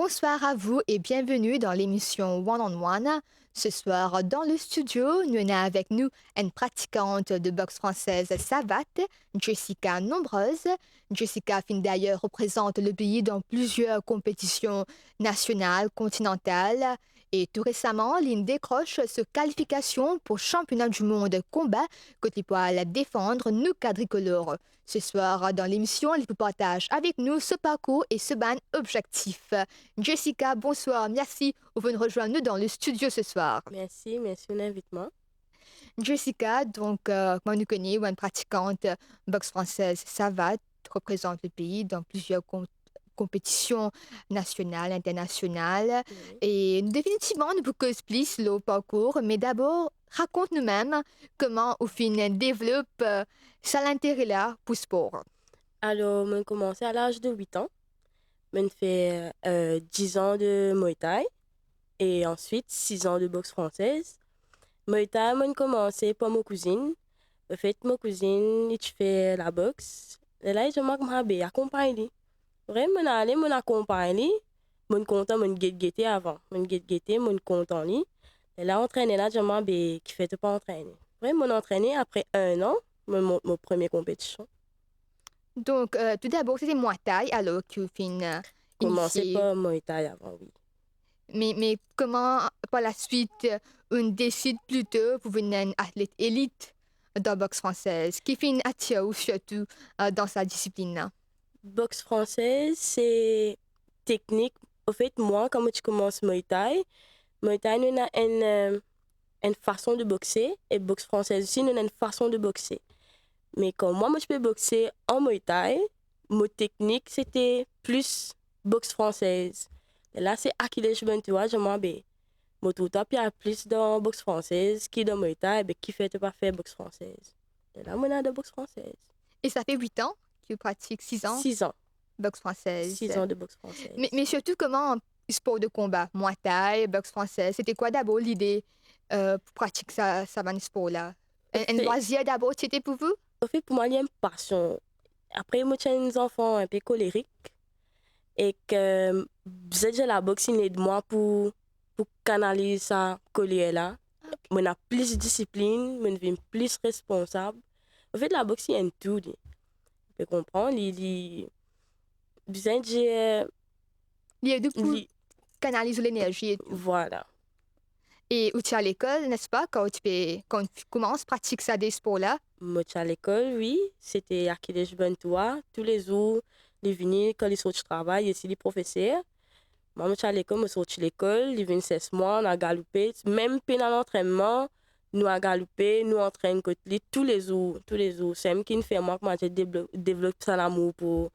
Bonsoir à vous et bienvenue dans l'émission One on One. Ce soir, dans le studio, nous avons avec nous une pratiquante de boxe française savate, Jessica Nombreuse. Jessica fin d'ailleurs représente le pays dans plusieurs compétitions nationales, continentales. Et tout récemment, Lynn décroche sa qualification pour championnat du monde combat côté poil défendre nous quadricolores. Ce soir, dans l'émission, elle vous partage avec nous ce parcours et ce ban objectif. Jessica, bonsoir, merci de venir rejoindre nous dans le studio ce soir. Merci de l'invitement. Jessica, donc, comme nous connaissons, une pratiquante boxe française savate, représente le pays dans plusieurs compétitions nationales, internationales. Oui. Et définitivement, nous pouvons plus le parcours, mais d'abord, raconte nous-mêmes comment au fin développe ça l'intérêt là pour le sport. Alors, j'ai commencé à l'âge de 8 ans. J'ai fait 10 ans de Muay Thai et ensuite 6 ans de boxe française. Muay Thai, j'ai commencé par ma cousine. En fait, ma cousine, elle fait la boxe. Et là, je m'ai accompagné. Vraiment, je allé, je accompagné. Je suis content, je suis avant. Je suis content. Et là, entraîné, là, je m'ai qui fait pas entraîner. Vraiment, je entraîné après 1 an, mon première compétition. Donc, tout d'abord, c'était Muay Thai, alors que fin Commencer initié. par Muay Thai avant, oui. Mais comment, par la suite, on décide plutôt pour devenir un athlète élite dans la boxe française, qui fait une attire surtout dans sa discipline-là? Boxe française, c'est technique. En fait, moi, quand tu commences Muay Thai, nous avons une façon de boxer. Et boxe française aussi, nous avons une façon de boxer. Mais quand moi, je peux boxer en Muay Thai, mon technique, c'était plus boxe française. Et là, c'est Achilles Bentua, je m'en vais. Mon tout top, il y a plus dans boxe française qui dans Muay Thai, ben, qui fait pas faire boxe française. Et là, on a de boxe française. Et ça fait 8 ans que tu pratiques 6 ans 6 ans. boxe française. 6 ans de boxe Mais française. surtout, comment sport de combat, Muay Thai, boxe française, c'était quoi d'abord l'idée pour pratiquer ça dans sport-là? En Un fait, loisir d'abord, c'était pour vous? pour moi, il y a une passion. Après, moi, j'ai des enfants un peu colériques et que j'ai la boxe, il aide moi pour canaliser ça colère-là. On a plus de discipline, on devient plus responsable. En fait, la boxe, il y a un tout. Tu peux comprendre? Il besoin de... Il y a deux pour il- canaliser l'énergie et tout. Voilà. Et où tu es à l'école, n'est-ce pas, quand tu commences à pratiquer ça des sports-là? Moi, à l'école, oui. C'était Achilles Bentoua. Tous les jours, les venir quand ils sortent du travail, ici, les professeurs. Moi, je suis à l'école, je suis sorti de l'école, il vient 16 mois, on a galopé. Même pendant l'entraînement, nous avons galopé, nous entraînons tous les jours. Tous les jours. C'est même qui me fait moi que j'ai développé ça l'amour pour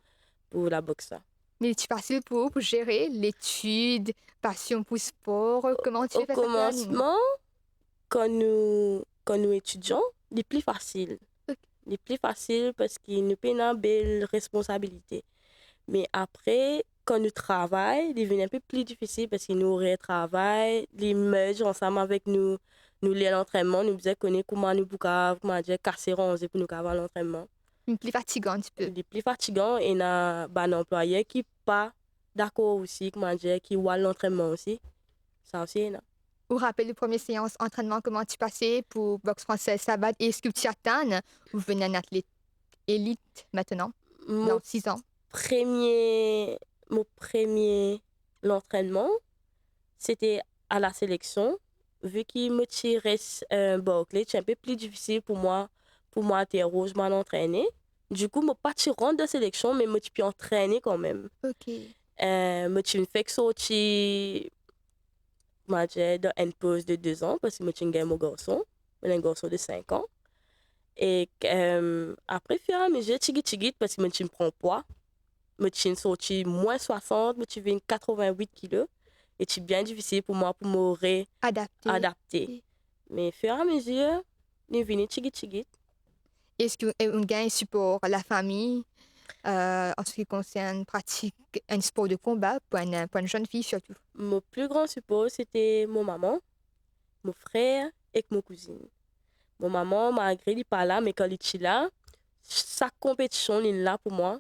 la boxe. Mais c'est facile pour gérer l'étude, passion pour le sport. Comment tu Au fais ça faire animer? commencement, quand nous étudions, c'est plus facile. C'est plus facile parce qu'il nous prend une belle responsabilité. Mais après, quand nous travaillons, il devient un peu plus difficile parce qu'il nous retravaille, il merge ensemble avec nous, nous lions l'entraînement, nous disons comment nous pouvons comment dire, casser ronze pour nous avoir l'entraînement. Plus fatigant un petit peu. Il est plus fatigant et il y a un employé qui n'est pas d'accord aussi, comment dire, qui voit l'entraînement aussi. Ça aussi, non. Vous rappelez le premier séance entraînement, comment tu passais pour boxe française, savate? Et est-ce que tu atteins ou venez un athlète élite maintenant, Mon dans 6 ans? premier, mon premier l'entraînement, c'était à la sélection. Vu qu'il me tirait un Barclay, c'est un peu plus difficile pour moi terre rouge, m'entraîner. Du coup, je ne pas rendre de sélection, mais je peux entraîner quand même. Ok. Je suis fait sortir dans une pause de 2 ans parce que je suis un garçon. Je suis un garçon de 5 ans. Et après, fur et à mesure, parce que je prends poids. Je suis sorti moins 60, je suis 88 kilos. Et c'est bien difficile pour moi pour me Adapté. réadapter. Mais au fur et à mesure, je venu tchigit. Est-ce qu'on gagne support la famille en ce qui concerne pratique un sport de combat pour une jeune fille surtout? Mon plus grand support, c'était mon maman, mon frère et mon cousine. Mon maman, malgré elle n'est pas là, mais quand elle est là, sa compétition elle est là pour moi.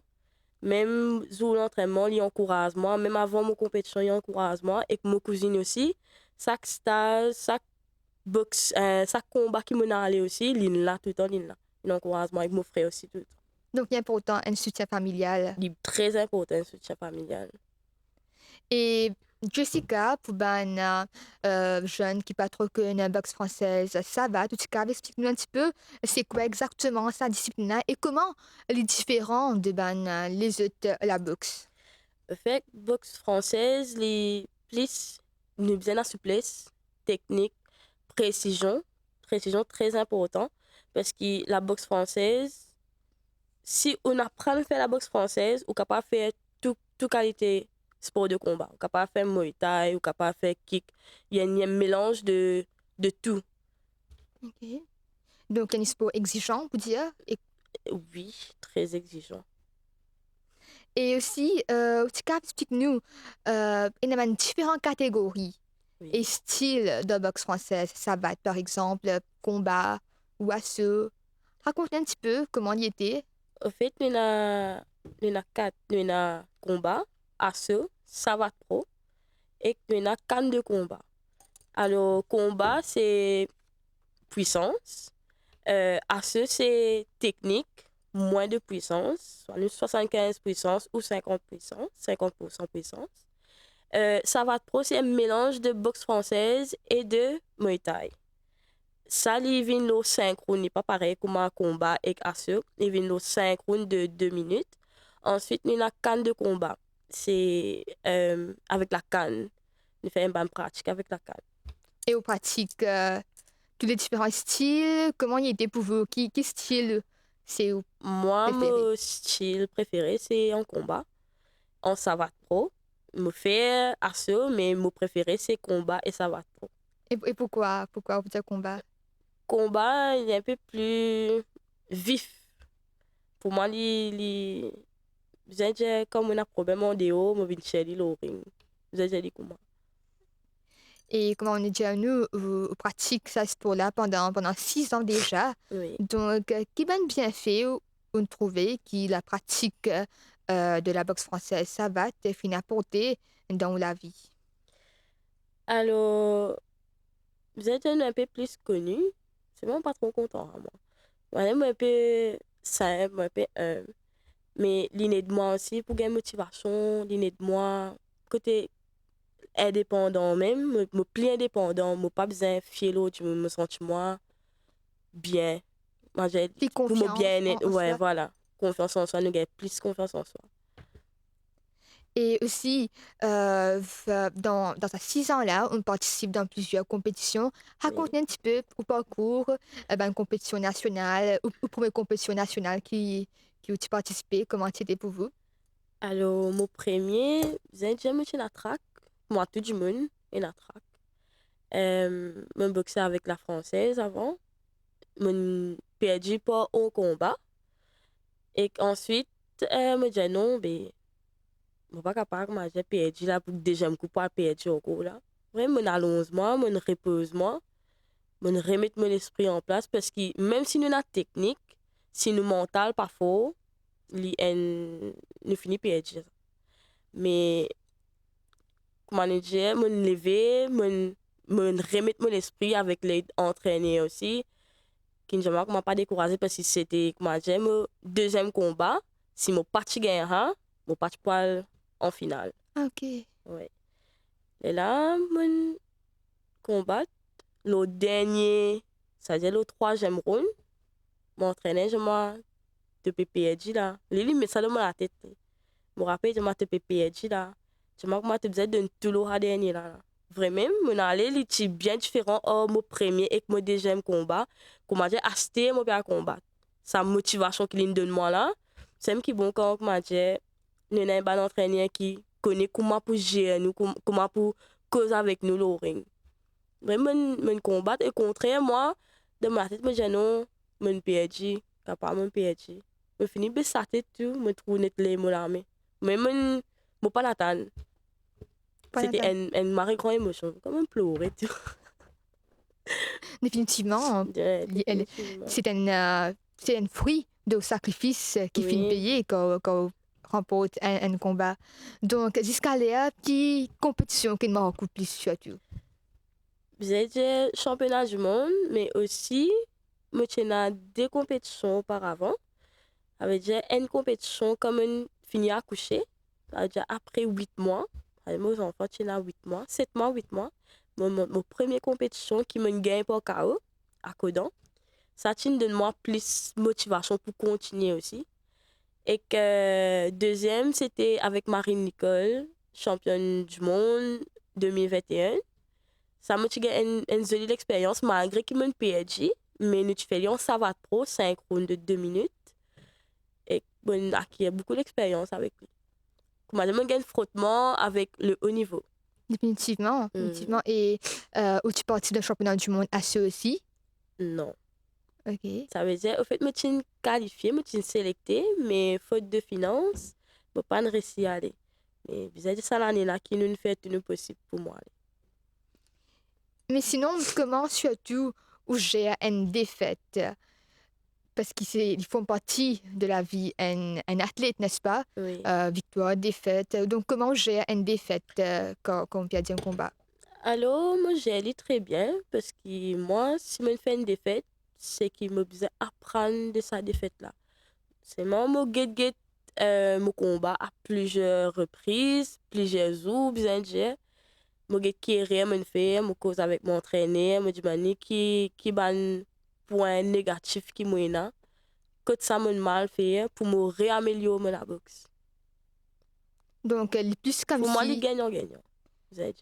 Même sous l'entraînement, il encourage moi. Même avant mon compétition, il encourage moi. Et que mon cousine aussi. Chaque stage, chaque boxe, chaque combat qui m'a allé aussi, il est là tout le temps, il est là. Il encourage moi avec mon frère aussi tout le temps. Donc, il y a pourtant un soutien familial. Il est très important, le soutien familial. Et Jessica, pour ben jeune qui pas trop connaît la boxe française, ça va, tout cas, explique-nous un petit peu c'est quoi exactement sa discipline et comment elle est différente de ben les autres la boxe. En fait, boxe française, les plus, nous besoin de souplesse, technique, précision. Précision très important. Parce que la boxe française, si on apprend à faire la boxe française, on est capable de faire toute qualité sport de combat. On est capable de faire Muay Thai, on est capable de faire kick. Il y a un mélange de tout. Ok. Donc, un sport exigeant, pour dire. Oui, très exigeant. Et aussi, tout cas, explique-nous, il y a différentes catégories Oui. et styles de boxe française. Ça va être, par exemple, combat ou assaut. Raconte un petit peu comment il était. En fait, nous avons quatre. Nous avons combat, assaut, savate pro et nous avons canne de combat. Alors, combat, c'est puissance. Assaut, c'est technique, moins de puissance, soit une 75 puissance ou 50 puissance, 50% puissance. Savate pro, c'est un mélange de boxe française et de Muay Thai. Ça, il vient le synchrone, n'est pas pareil comme un combat et assaut. Il vient le synchrone de 2 minutes. Ensuite, il y a la canne de combat. C'est avec la canne. Il fait une bonne pratique avec la canne. Et on pratique tous les différents styles. Comment il était pour vous? Quel style c'est vous Moi, préféré? mon style préféré, c'est en combat, en savate pro. Je fais assaut, mais mon préféré, c'est combat et savate pro. Et pourquoi? Pourquoi vous dites combat? Combat, il est un peu plus vif. Pour moi, j'ai comme un problème en déo, je viens chercher le ring. J'ai dit comment. Et comme on dit à nous, vous pratiquez ce sport-là pendant 6 ans déjà. Oui. Donc, quel bienfait vous trouvez que la pratique de la boxe française, ça va te finir apporter dans la vie? Alors, vous êtes un peu plus connu. C'est vraiment pas trop content à moi. Moi, un peu simple, un peu humble. Mais l'inné de moi aussi, pour gagner motivation, l'inné de moi, côté indépendant même, me plus indépendant, me pas besoin de fier l'autre, je me sens moi bien. Moi, j'ai Puis pour me confiance bien être, en ouais, soi. voilà. Confiance en soi, nous gagnons plus confiance en soi. Et aussi, dans ces 6 ans-là, on participe dans plusieurs compétitions. Oui. Raconte un petit peu au parcours, une compétition nationale, ou première compétition nationale qui où tu participé, comment c'était pour vous? Alors, mon premier, j'ai jamais été la track. Moi, tout le monde est la track. Je boxais avec la française avant. Je perdu pas au combat. Et ensuite, me dit non, ben, je suis pas capable, mais j'ai perdu là pour le deuxième coup, pas perdu encore là. Vraiment, je allonge-moi, je repose-moi, je remets mon esprit en place parce que même si nous avons la technique, si nous mental pas fort, nous finissons perdu. Mais, comment dire, je me lever, je remets mon esprit avec les entraîneurs aussi, qui ne m'a pas découragé parce que c'était, comment dire, mon deuxième combat. Si je pas gagné, je pas en finale. Ok. Ouais. Et là, mon combat, le dernier, c'est-à-dire le troisième round, mon entraîneur, je m'ai te perdu là. Lui, met ça dans la tête. Je me rappelle, je m'ai te perdu là. Je m'ai te besoin d'un tout le dernier là. Vraiment, mon allé, il est bien différent de mon premier et mon deuxième combat. Comment dire, acheter mon père combat. Sa motivation qu'il me donne moi là, c'est même qui bon quand, comment dire, nous avons un entraîneur qui connaît comment pour gérer nous, comment pour causer avec nous le ring. Vraiment, mon combat, et contraire, moi, dans ma tête, je dis non, je perdu, capable de perdu. Je finis par sa tête tout, je trouve net les mots là, mais je pas l'attendre. Pas C'était d'attente. une marée grande émotion, comme un pleurer tout. Définitivement, Ouais, elle- définitivement. c'est un fruit de sacrifice qui finit Oui, payé quand remporte un combat. Donc, jusqu'à là, qui compétition qui m'a beaucoup plus surtout. J'ai dit championnat du monde, mais aussi, moi, j'ai deux compétitions auparavant. Ça veut dire une compétition comme une fini à coucher. Ça veut dire après 8 mois. Mes enfants, j'ai 8 mois, 7 mois, 8 mois. Mon première compétition qui me gagne pour KO à Codan. Ça donne moi plus motivation pour continuer aussi. Et que deuxième, c'était avec Marine Nicole, championne du monde 2021. Ça m'a une jolie expérience malgré qu'il m'a perdu. Mais nous faisons ça va pro, 5 rounds de 2 minutes. Et bon, acquis beaucoup d'expérience avec lui. Comme j'ai un frottement avec le haut niveau. Définitivement, définitivement. Et où tu partis d'un championnat du monde à ce aussi? Non. OK. Ça veut dire, au fait, je suis qualifiée, je suis sélectée, mais faute de finances, je ne peux pas réussir à aller. Mais vis-à-vis de ça, l'année là, qui nous fait tout possible pour moi. Mais sinon, comment surtout où j'ai une défaite? Parce qu'ils font partie de la vie un athlète, n'est-ce pas? Oui. Victoire, défaite. Donc, comment j'ai une défaite quand on perd un combat? Alors, moi, j'ai lu très bien parce que moi, si je fais une défaite, c'est qu'il me besoin apprendre de sa défaite-là. C'est moi, mon combat à plusieurs reprises, plusieurs jours, bien dire. Je suis rien fait, je cause avec mon entraîneur, je dis qui ban point négatif qui moi que ça m'a mal fait pour me réaméliorer la boxe. Donc, plus comme Pour moi, les si gagnants. Vous avez dit.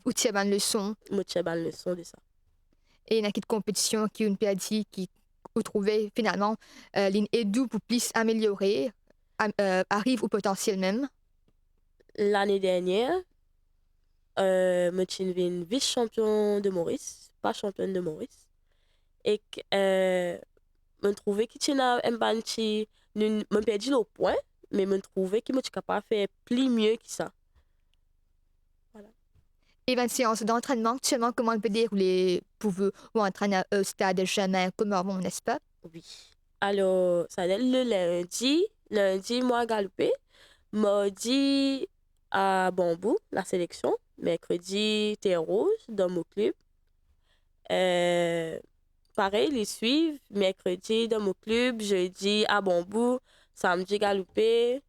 où tu as une leçon Moi, j'ai une leçon de ça. et une petite compétition qui une perdue qui vous trouvez finalement l'une aide pour plus améliorer, arrive au potentiel même. L'année dernière, je suis devenue vice-champion de Maurice, pas championne de Maurice. Et je trouvais que tu as un banchi, je perdu le point, mais je trouvais que je suis capable de faire plus mieux que ça. Voilà. Et une séance d'entraînement, actuellement, comment on peut dérouler pour vous ou entraîner au stade jamais comme avant, n'est-ce pas? Oui. Alors, ça veut dire le lundi, moi, galopé. Mardi, à Bambou, la sélection. Mercredi, Terre Rouge, dans mon club. Pareil, ils suivent. Mercredi, dans mon club. Jeudi, à Bambou. Samedi, galopé.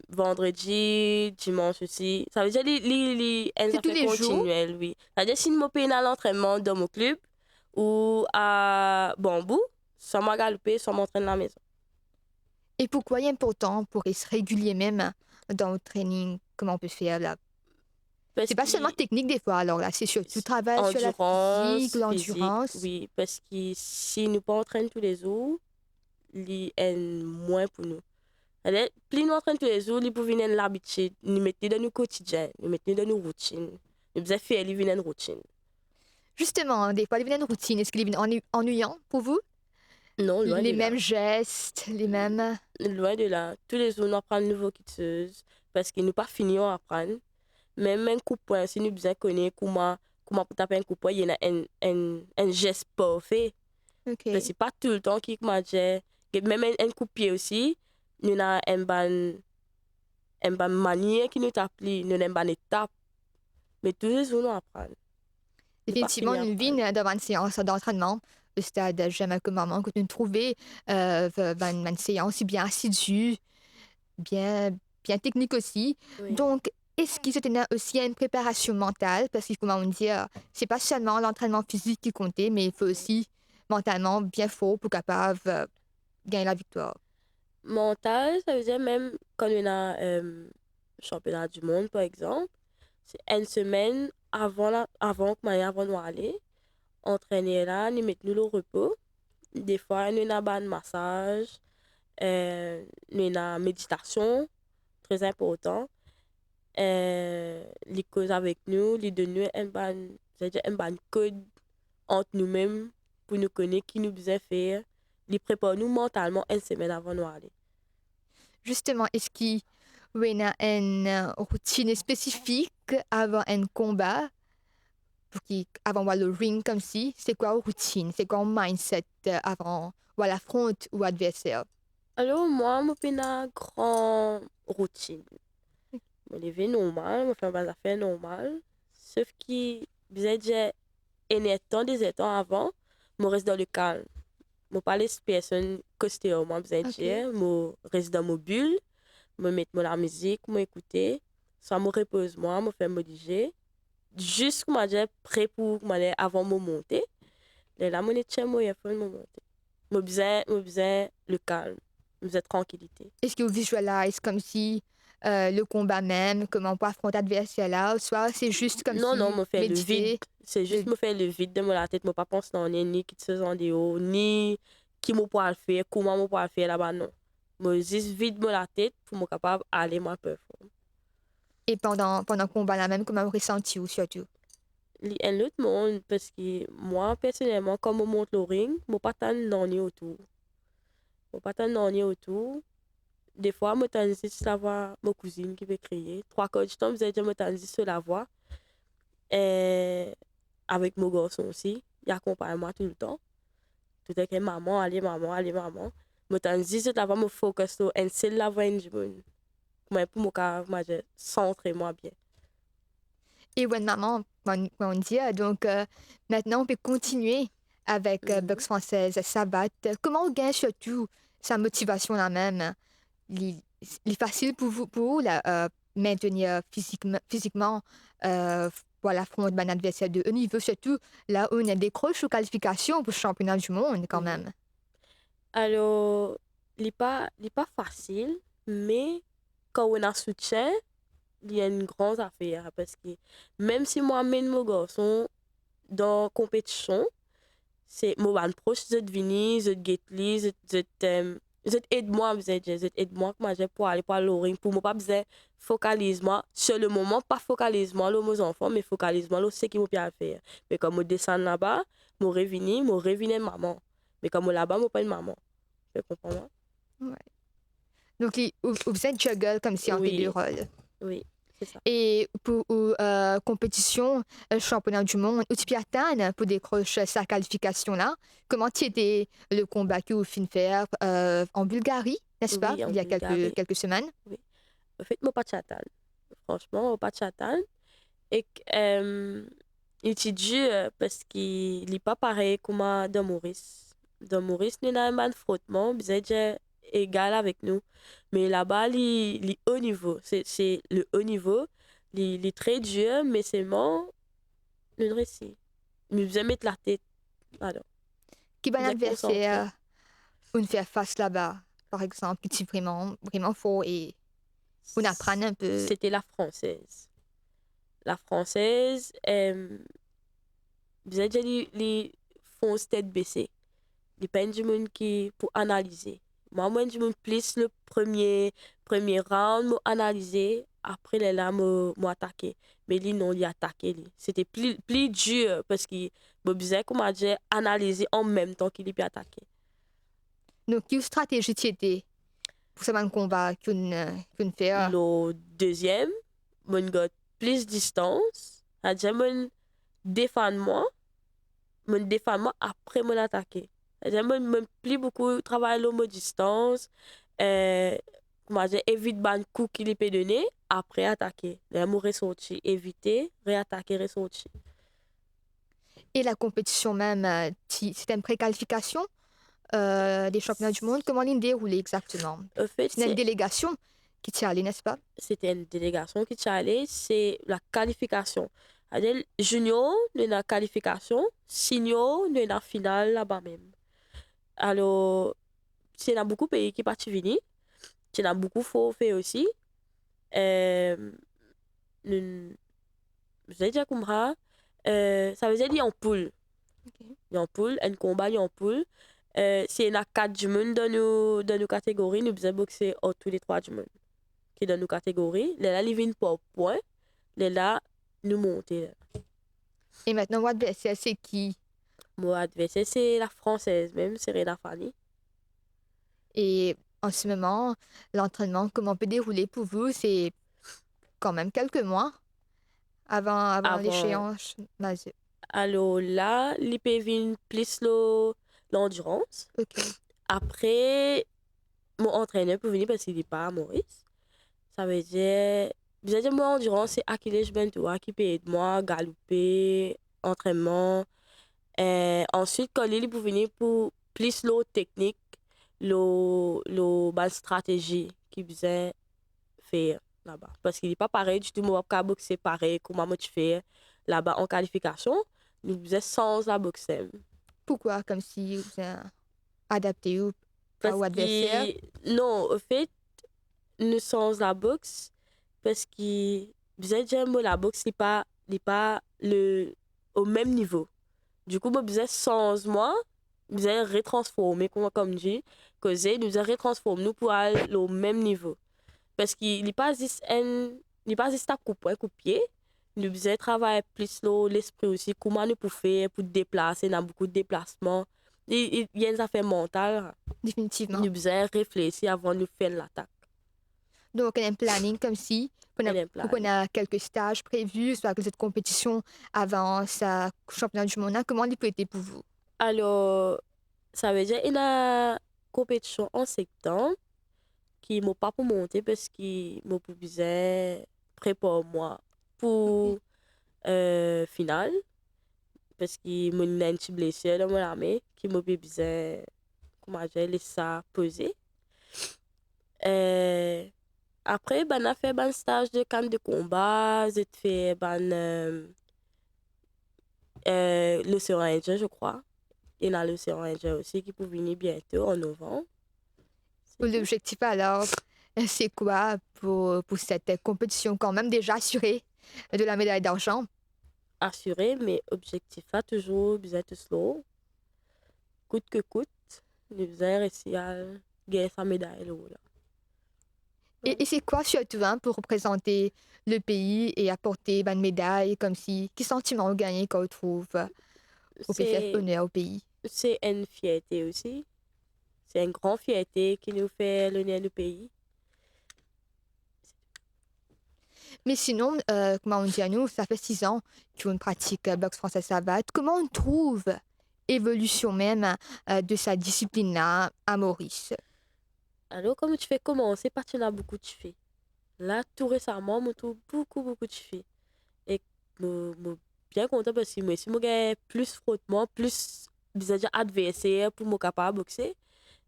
Vendredi, dimanche aussi. Ça veut dire elles C'est tous affaires les jours. continuelles, oui. Ça veut dire si je me paye à l'entraînement dans mon club ou à Bambou, soit moi galoper, soit m'entraîner à la maison. Et pourquoi il est important pour être régulier même dans le training, comment on peut faire là? Parce C'est pas que seulement technique des fois, alors là, c'est surtout travail sur la physique, endurance, physique, l'endurance. oui. Parce que si nous pas entraîner tous les jours, il est moins pour nous. Alors, plus nous entraînons tous les jours, il peut venir l'habitude, nous mettre dans nos quotidiens, nous mettre dans nos routines. Nous devons faire une routine. Justement, hein, des fois, il y a une routine. Est-ce qu'il est ennuyant pour vous? Non, loin Les de là. mêmes gestes, les mêmes... Loin de là. Tous les jours, nous apprenons de nouvelles choses parce que nous pas fini à apprendre. Même un coup de poing, si nous besoin connaître comment taper un coup de poing, il y a un geste parfait. OK. Parce que pas tout le temps qui m'a dit. Même un coup de pied aussi, nous avons une bonne manière qui nous t'applique, nous avons une bonne étape. Mais tous les jours, nous apprenons. Définitivement, une vie devant une séance d'entraînement au stade jamais comme maman que nous trouvez une séance bien assidue, bien technique aussi. Oui. Donc, est-ce qu'il y a aussi une préparation mentale? Parce qu'il faut vraiment dire, c'est pas seulement l'entraînement physique qui comptait, mais il faut aussi mentalement bien fort pour capable gagner la victoire. Mental, ça veut dire même quand on a championnat du monde, par exemple, c'est une semaine avant que nous aller, entraîner là, nous mettons le repos. Des fois, nous avons un massage, nous avons méditation, très important. Les causes avec nous, les donner un bon code entre nous-mêmes pour nous connaître qui nous besoin faire. Les préparent nous mentalement une semaine avant nous aller. Justement, est-ce qu'il y a une routine spécifique avant un combat? Avant le ring comme si, c'est quoi la routine? C'est quoi le mindset avant l'affront ou adversaire? Alors, moi, je fais une grande routine. Je me lève normal, je fais mes affaires normales. Sauf que, j'ai un temps, des temps avant, je reste dans le calme. Je ne parle pas personne costé moi, OK. je reste dans mon bulle, je mets la musique, je écouter. Ça me repose moi, je fais me DJ. Jusqu'à je prêt pour avant de monter. Là, je suis moi, il faut me monter. Je besoin le calme, je besoin tranquillité. Est-ce que vous visualisez comme si le combat même, comment on peut affronter l'adversaire là, ou soit c'est juste comme Non, non, si me fait le vide. méditer, C'est juste le- me faire le vide de la tête. Je ne pas penser dans ni qui se en dehors, ni qui me peut le faire, comment je peux le faire là-bas, non. Je juste vide la tête pour me capable d'aller ma performance. et pendant le combat là même, comment vous ressentez ou surtout? Il y a un autre monde parce que moi, personnellement, quand je monte le ring, je ne pas tant d'ennuis autour. Je pas tant d'ennuis autour. Des fois, je t'en dis savoir ma cousine qui veut crier. Trois quarts du temps, je t'en dis sur la voix. Et avec mon garçon aussi, il accompagne moi tout le temps. Tout est que maman, allez maman, allez maman. Je t'en dis, je t'avais me focus sur un seul la voix en jibun. Mais pour moi, je centre moi bien. Et ouais, maman, on dit, donc maintenant on peut continuer avec Mhm. Boxe française, Sabat. Comment on gagne surtout sa motivation là même? Il il est facile pour vous là, maintenir physiquement pour l'affrontement d'un adversaire de haut niveau, surtout là où on a des décroche aux qualifications pour le championnat du monde quand Mhm. même. Alors, il n'est pas facile, mais quand on a soutien, il y a une grande affaire. Parce que même si moi, mène mon garçon dans la compétition, c'est mon proche, je vini, je get li, je aide moi, je aide moi que moi j'ai pour aller au ring, pour moi pas besoin focalise moi sur le moment, pas focalise moi là mes enfants, mais focalise moi là ce qui me peut faire. Mais quand je descends là-bas, je revini maman. Mais quand je là-bas, je pas une maman. Tu comprends moi? Ouais. Donc, vous êtes juggle comme si on fait deux Oui, rôles. oui, c'est ça. Et pour compétition, championnat du monde, où tu peux atteindre pour décrocher sa qualification là, comment tu étais le combat que vous finissez faire en Bulgarie, n'est-ce pas, Oui, en il y a Bulgarie. quelques semaines? Oui. En fait, moi pas de chatan. Franchement, pas de chatan. Et il est dur parce qu'il n'est pas pareil comme dans Maurice. Dans Maurice, nous avons un frottement, vous êtes égal avec nous. Mais là-bas, il est haut niveau. C'est le haut niveau. Il est très dur, mais c'est bon, le récit. Mais vous mettre la tête. Pardon. Qui bon Vous êtes concentré. adversaire on fait face là-bas, par exemple, qui est vraiment fort et on apprend un peu. C'était la française. La française, vous êtes les font tête baissée. Dépend du monde qui pour analyser. Moi, je me plus le premier round, moi analyser, après les là, moi attaquer. Mais lui, non, il attaqué. C'était plus dur parce que je disais comment j'ai analysé en même temps qu'il peut attaquer. Donc, quelle stratégie tu étais pour ce même combat qu'on fait? Le deuxième, je got plus distance. C'est-à-dire, je défends moi après mon attaquer. C'est-à-dire, je plus beaucoup travailler le mot distance. Comment dire, évite ban coup qu'il peut donner, après attaquer. Là, je ressorti, éviter, réattaquer, ressortir. Et la compétition même, c'était une préqualification des championnats du monde. Comment l'on déroule exactement? En fait, C'est une délégation qui t'y allait, n'est-ce pas? c'était une délégation qui est allée, c'est la qualification. C'est-à-dire, junior, nous avons la qualification, senior, nous avons la finale là-bas même. Alors, c'est dans beaucoup de pays qui partent venir. C'est dans beaucoup de faux faits aussi. Euh, nous- Vous avez déjà compris? Ça veut dire qu'il y a en poule. Ok. Il y a en poule, un combat, il y a en poule. C'est dans 4 du monde dans nos catégories. Nous faisons boxer tous les 3 du monde. Qui est dans nos catégories. Là, ils viennent par point. Là, nous montons. Et maintenant, votre adversaire, c'est qui? Mon adversaire, c'est la française, même, c'est Reda Fanny. Et en ce moment, l'entraînement, comment peut dérouler pour vous? C'est quand même quelques mois avant Avant, l'échéance. Vas-y. alors là, l'IP vient plus l'endurance. Ok. Après, mon entraîneur pour venir parce qu'il n'est pas à Maurice. Ça veut dire moi, endurance, c'est Achilles Bentoua qui peut aider moi, galoper, entraînement. Ensuite, quand il est pour venir pour plus l'eau technique, l'eau base stratégie qui faisait faire là-bas. Parce qu'il n'est pas pareil du tout, moi, je boxer pareil, comment moi tu fais là-bas en qualification. Nous faisait sans la boxer. Pourquoi? Comme si vous êtes adapté Parce au adversaire. que, non, au fait, nous sommes la boxe, parce que, vous êtes j'aime la boxe, n'est pas au même niveau. Du coup, moi, vous êtes sans moi, vous êtes retransformé, comme dit, causer, nous êtes retransformé, nous pour aller au même niveau. Parce qu'il n'est pas juste à couper, pied. Nous faisons travailler plus l'esprit aussi, comment nous pouvons faire pour déplacer, dans beaucoup de déplacements. Il y a une affaire mentale. Définitivement. Nous faisons réfléchir avant de faire l'attaque. Donc, il y a un planning comme si Il y a un vous planning. a quelques stages prévus, soit que cette compétition avant sa championnat du monde. Comment il peut être pour vous? Alors, ça veut dire qu'il y a une compétition en septembre qui m'a pas pour monter parce qu'il m'a besoin préparer moi pour finale. Parce qu'il m'a une petite blessure dans mon armée qui m'a besoin, comment je laisse ça poser. Après, ben, on a fait un stage de camp de combat, j'ai fait l'Océan Indien, je crois. Il y a l'Océan Indien aussi qui peut venir bientôt en novembre. L'objectif alors, c'est quoi pour cette compétition quand même déjà assurée de la médaille d'argent? Assuré, mais objectif a toujours besoin de slow. Coûte que coûte, nous avons réussi à gagner sa médaille là. Et c'est quoi surtout pour représenter le pays et apporter une médaille comme si... Quel sentiment vous gagnez quand vous trouvez au faire C'est honneur au pays? c'est une fierté aussi. C'est une grande fierté qui nous fait l'honneur du pays. Mais sinon, comment on dit à nous, ça fait 6 ans qu'on pratique boxe française savate. Comment on trouve évolution même de sa discipline-là à Maurice? Alors, comme tu fais commencer, parce que tu as beaucoup de filles. Là, tout récemment, je trouve beaucoup de filles. Et je suis bien content parce que moi, si je gagne plus frottement, plus déjà adversaire pour me capable de boxer.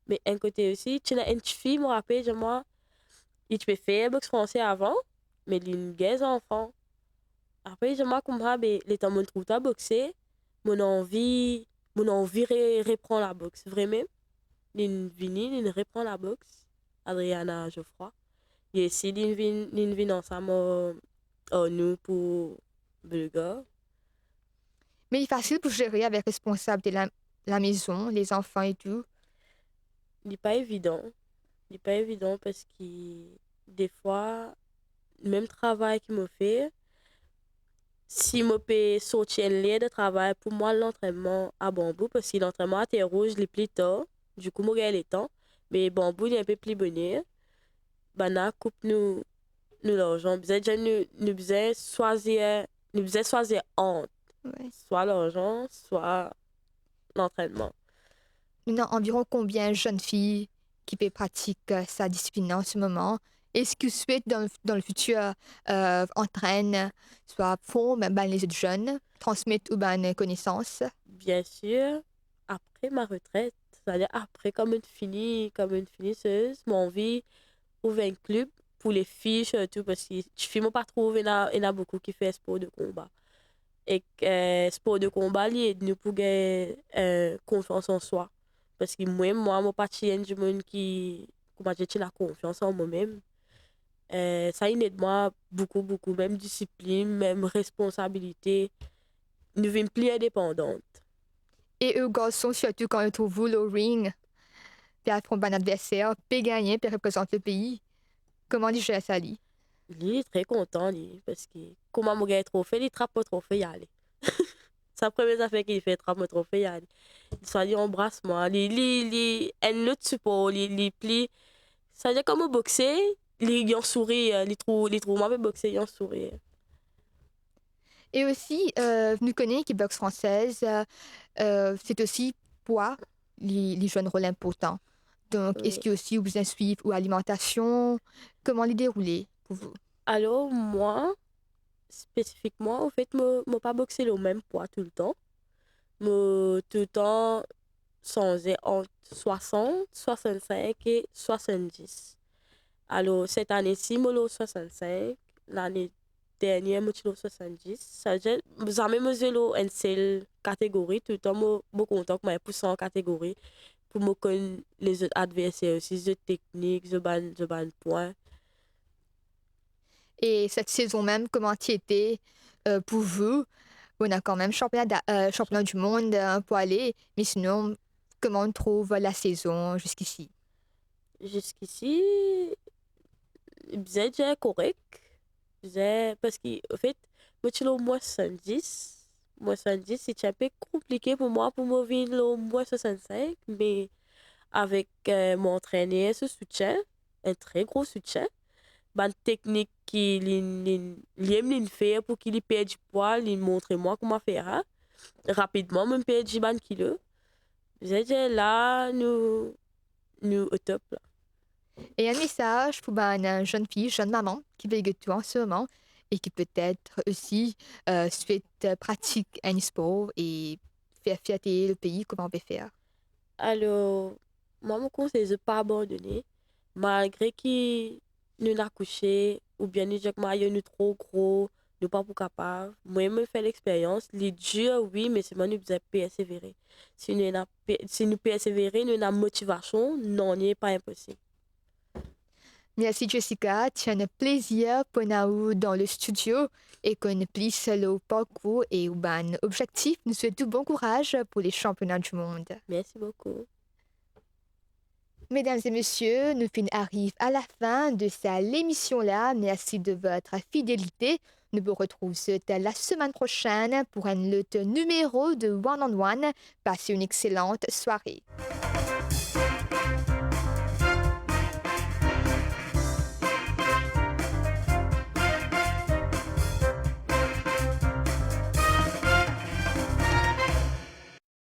Mais un côté aussi, tu as une fille, je me rappelle, moi, et tu peux faire boxe français avant, mais il y a une guerre enfant. Après, je me comprends, les temps où je trouve à boxer, mon envie reprend la boxe. Vraiment, il reprend la boxe. Adriana Geoffroy. Et ici, il vient ensemble nous pour Bulgar. Mais il est facile pour gérer avec responsable de la maison, les enfants et tout. Il n'est pas évident. Il n'est pas évident parce que des fois, le même travail qu'il me fait, si je peux sortir un lieu de travail, pour moi, l'entraînement à Bambou, parce que l'entraînement à Terre Rouge, il est plus tard. Du coup, je regarde le temps. Mais Bambou, il est un peu plus bonheur. Bana coupe nous l'argent. Nous besoin choisir entre Ouais. soit l'argent, soit l'entraînement. Nous avons environ combien de jeunes filles qui peut pratiquer sa discipline en ce moment? Est-ce que souhaite dans le futur entraîne, soit forme les autres jeunes, transmettre ou connaissances? Bien sûr, après ma retraite, c'est-à-dire après comme une finisseuse, mon envie ouvrir un club pour les filles surtout parce que les filles m'ont pas trouvé, il y en a beaucoup qui font sport de combat. Et sport de combat, il aide nous pour gagner confiance en soi. Parce que moi, je partie du monde qui, comment dire, la confiance en moi-même. Ça il aide moi beaucoup, même discipline, même responsabilité. Nous devenons plus indépendantes. Et eux, garçons, surtout quand ils trouvent le ring, puis affrontent un adversaire, peut gagner, puis représente le pays. Comment dit ça, lui? Il est très content, lui, parce que comment je gagne trophée, il trappe le trophée, il y aller. C'est la première affaire qu'il fait, trappe le trophée, il y aller. Il soit dit embrasse-moi, il un autre support, il plie. Ça veut dire comme au boxer, il en sourit, il trouve moi boxer, il en sourit. Et aussi, nous connaissons que boxe française, c'est aussi pour les jeunes rôles importants. Donc, est-ce Oui. qu'il y a aussi vous un suivi ou alimentation? Comment les dérouler pour vous? Alors, moi, spécifiquement, au fait, moi pas boxé le même poids tout le temps. Moi, tout le temps, changer entre 60, 65 et 70. Alors, cette année-ci, moi, j'ai 65. L'année dernière, moi, j'ai 70. Ça veut dire, jamais moi, j'ai une seule catégorie. Tout le temps, moi, je suis content que je pousse en catégorie pour me connaître les autres adversaires aussi, les autres techniques, je ban point. Et cette saison même, comment tu étais pour vous? On a quand même championnat du monde pour aller, mais sinon, comment on trouve la saison jusqu'ici? Jusqu'ici, c'est déjà correct. Parce qu'en fait, moi, je suis au moins 70. Moi, 70, c'est un peu compliqué pour moi pour me venir au moins 65, mais avec mon entraîneur, ce soutien, un très gros soutien, une technique qu'il aime faire pour qu'il perde du poids, il montre moi comment faire rapidement, même perdre 10 kilos. J'ai déjà là, nous au top. Là. Et un message pour une jeune fille, jeune maman qui veut que toi en ce moment et qui peut-être aussi souhaite pratiquer un sport et faire fierté le pays, comment on peut faire? Alors, moi, mon conseil, c'est de ne pas abandonner. Malgré qu'il nous a couché, ou bien nous disons que maillot nous trop gros, nous pas pour capable. Moi, je fais l'expérience. Les dur, oui, mais c'est moi, nous devons persévérer. Si nous persévérer, nous avons motivation, non, n'est pas impossible. Merci Jessica, c'est un plaisir pour nous dans le studio et qu'on puisse le parcours et un objectif. Nous souhaitons bon courage pour les championnats du monde. Merci beaucoup. Mesdames et messieurs, nous arrivons à la fin de cette émission-là. Merci de votre fidélité. Nous vous retrouvons la semaine prochaine pour un autre numéro de One on One. Passez une excellente soirée.